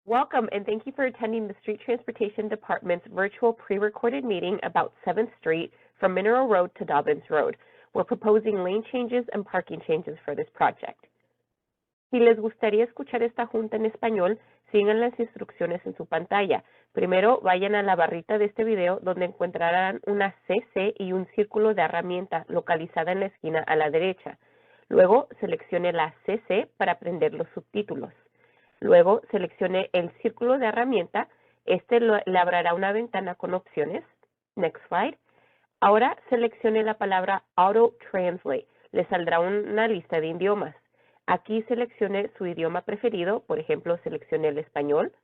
Welcome, and thank you for attending the Street Transportation Department's virtual pre-recorded meeting about 7th Street from Mineral Road to Dobbins Road. We're proposing lane changes and parking changes for this project. Si les gustaría escuchar esta junta en español, sigan las instrucciones en su pantalla. Primero, vayan a la barrita de este video donde encontrarán una CC y un círculo de herramienta localizada en la esquina a la derecha. Luego, seleccione la CC para prender los subtítulos. Luego, seleccione el círculo de herramienta. Le abrirá una ventana con opciones. Next slide. Ahora, seleccione la palabra Auto Translate. Le saldrá una lista de idiomas. Aquí seleccione su idioma preferido. Por ejemplo, seleccione el español.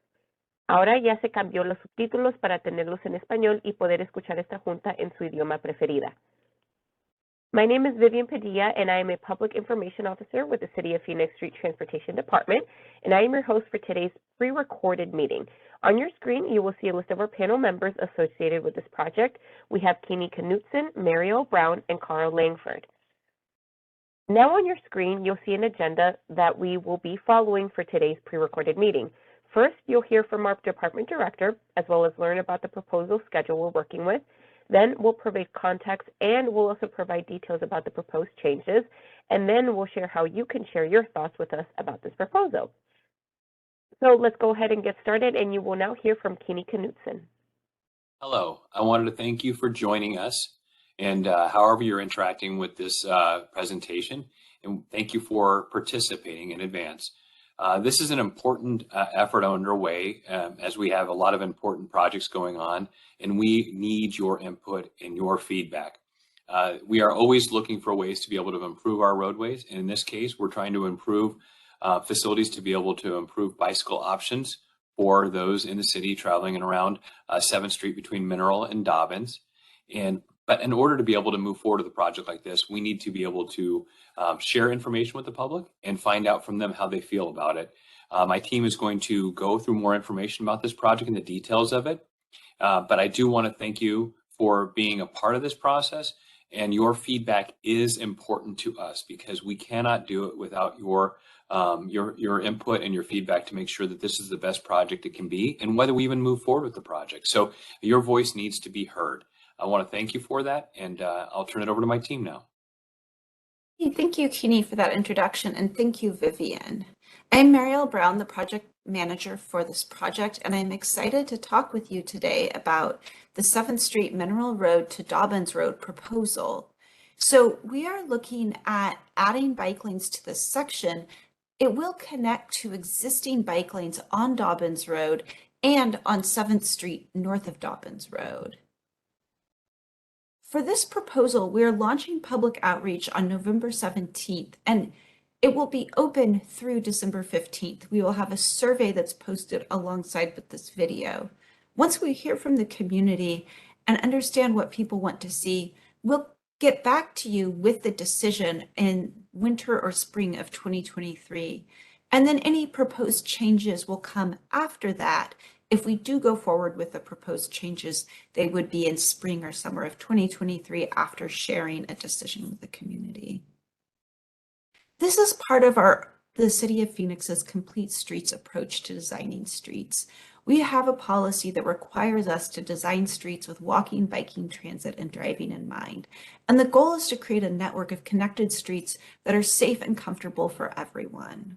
Ahora ya se cambió los subtítulos para tenerlos en español y poder escuchar esta junta en su idioma preferida. My name is Vivian Padilla, and I am a Public Information Officer with the City of Phoenix Street Transportation Department, and I am your host for today's pre-recorded meeting. On your screen, you will see a list of our panel members associated with this project. We have Keeney Knutson, Mariel Brown, and Carl Langford. Now on your screen, you'll see an agenda that we will be following for today's pre-recorded meeting. First, you'll hear from our department director, as well as learn about the proposal schedule we're working with. Then we'll provide context, and we'll also provide details about the proposed changes, and then we'll share how you can share your thoughts with us about this proposal. So let's go ahead and get started, and you will now hear from Keeney Knutson. Hello, I wanted to thank you for joining us, and however you're interacting with this presentation, and thank you for participating in advance. This is an important effort underway as we have a lot of important projects going on, and we need your input and your feedback. We are always looking for ways to be able to improve our roadways, and in this case, we're trying to improve facilities to be able to improve bicycle options for those in the city traveling and around 7th Street between Mineral and Dobbins. But in order to be able to move forward with a project like this, we need to be able to share information with the public and find out from them how they feel about it. My team is going to go through more information about this project and the details of it. But I do want to thank you for being a part of this process, and your feedback is important to us because we cannot do it without your input and your feedback to make sure that this is the best project it can be and whether we even move forward with the project. So your voice needs to be heard. I want to thank you for that, and I'll turn it over to my team now. Hey, thank you, Keeney, for that introduction, and thank you, Vivian. I'm Mariel Brown, the project manager for this project, and I'm excited to talk with you today about the 7th Street Mineral Road to Dobbins Road proposal. So we are looking at adding bike lanes to this section. It will connect to existing bike lanes on Dobbins Road and on 7th Street north of Dobbins Road. For this proposal, we are launching public outreach on November 17th, and it will be open through December 15th. We will have a survey that's posted alongside with this video. Once we hear from the community and understand what people want to see, we'll get back to you with the decision in winter or spring of 2023. And then any proposed changes will come after that. If we do go forward with the proposed changes, they would be in spring or summer of 2023 after sharing a decision with the community. This is part of the City of Phoenix's Complete Streets approach to designing streets. We have a policy that requires us to design streets with walking, biking, transit, and driving in mind. And the goal is to create a network of connected streets that are safe and comfortable for everyone.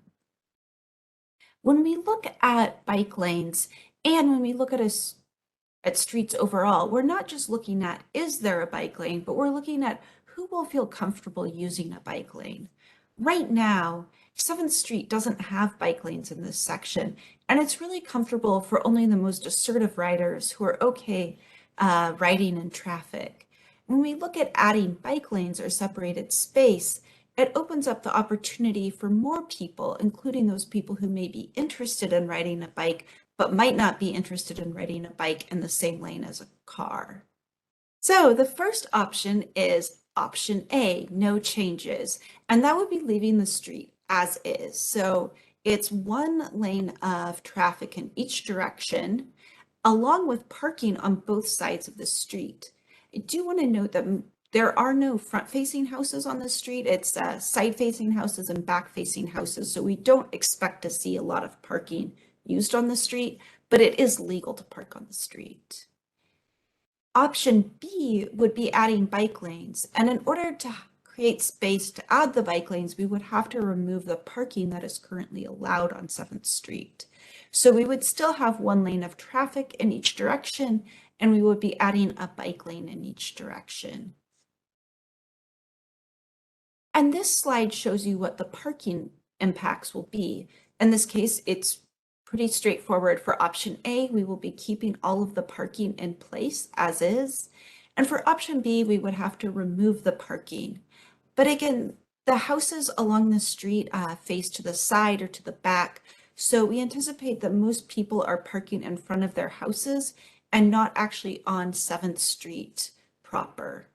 When we look at bike lanes, and when we look at streets overall, we're not just looking at, is there a bike lane, but we're looking at who will feel comfortable using a bike lane. Right now, 7th Street doesn't have bike lanes in this section, and it's really comfortable for only the most assertive riders who are okay riding in traffic. When we look at adding bike lanes or separated space, it opens up the opportunity for more people, including those people who may be interested in riding a bike, but might not be interested in riding a bike in the same lane as a car. So the first option is option A, no changes, and that would be leaving the street as is. So it's one lane of traffic in each direction, along with parking on both sides of the street. I do want to note that there are no front-facing houses on the street. It's side-facing houses and back-facing houses, so we don't expect to see a lot of parking used on the street, but it is legal to park on the street. Option B would be adding bike lanes, and in order to create space to add the bike lanes, we would have to remove the parking that is currently allowed on 7th Street. So we would still have one lane of traffic in each direction, and we would be adding a bike lane in each direction. And this slide shows you what the parking impacts will be. In this case, it's pretty straightforward. For option A, we will be keeping all of the parking in place as is. And for option B, we would have to remove the parking. But again, the houses along the street face to the side or to the back. So we anticipate that most people are parking in front of their houses and not actually on 7th Street proper.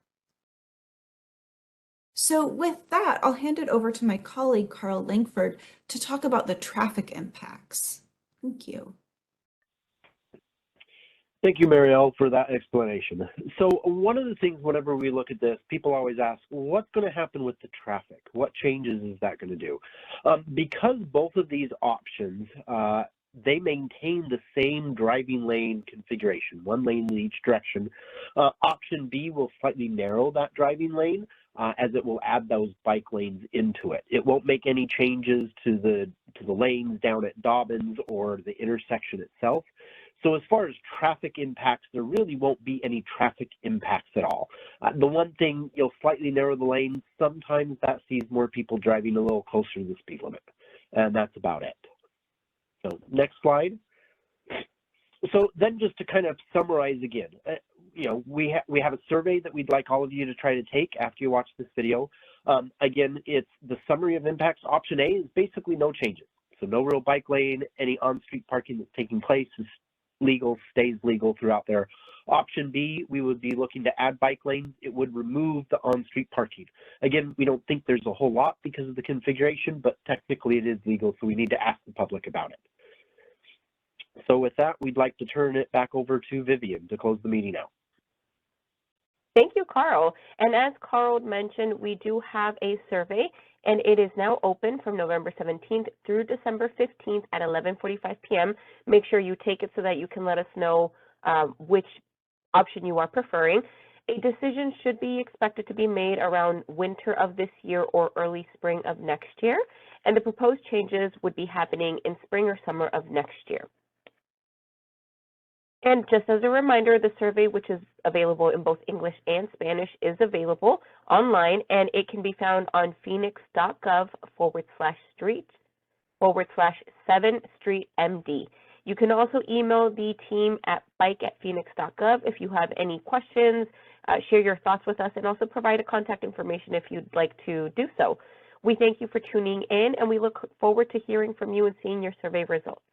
So with that, I'll hand it over to my colleague, Carl Langford, to talk about the traffic impacts. Thank you. Thank you, Marielle, for that explanation. So one of the things whenever we look at this, people always ask, well, what's going to happen with the traffic? What changes is that going to do? Because both of these options, they maintain the same driving lane configuration, one lane in each direction. Option B will slightly narrow that driving lane as it will add those bike lanes into it. It won't make any changes to the lanes down at Dobbins or the intersection itself. So as far as traffic impacts, there really won't be any traffic impacts at all. The one thing, you'll slightly narrow the lane. Sometimes that sees more people driving a little closer to the speed limit, and that's about it. So next slide. So then just to kind of summarize again, we have a survey that we'd like all of you to try to take after you watch this video. Again, it's the summary of impacts. Option A is basically no changes. So no real bike lane, any on-street parking that's taking place is legal, stays legal throughout there. Option B, we would be looking to add bike lanes. It would remove the on-street parking. Again, we don't think there's a whole lot because of the configuration, but technically it is legal, so we need to ask the public about it. So with that, we'd like to turn it back over to Vivian to close the meeting out. Thank you, Carl. And as Carl mentioned, we do have a survey, and it is now open from November 17th through December 15th at 11:45 p.m. Make sure you take it so that you can let us know which option you are preferring. A decision should be expected to be made around winter of this year or early spring of next year, and the proposed changes would be happening in spring or summer of next year. And just as a reminder, the survey, which is available in both English and Spanish, is available online, and it can be found on Phoenix.gov/street/7streetmd. You can also email the team at bike@Phoenix.gov if you have any questions, share your thoughts with us, and also provide a contact information if you'd like to do so. We thank you for tuning in, and we look forward to hearing from you and seeing your survey results.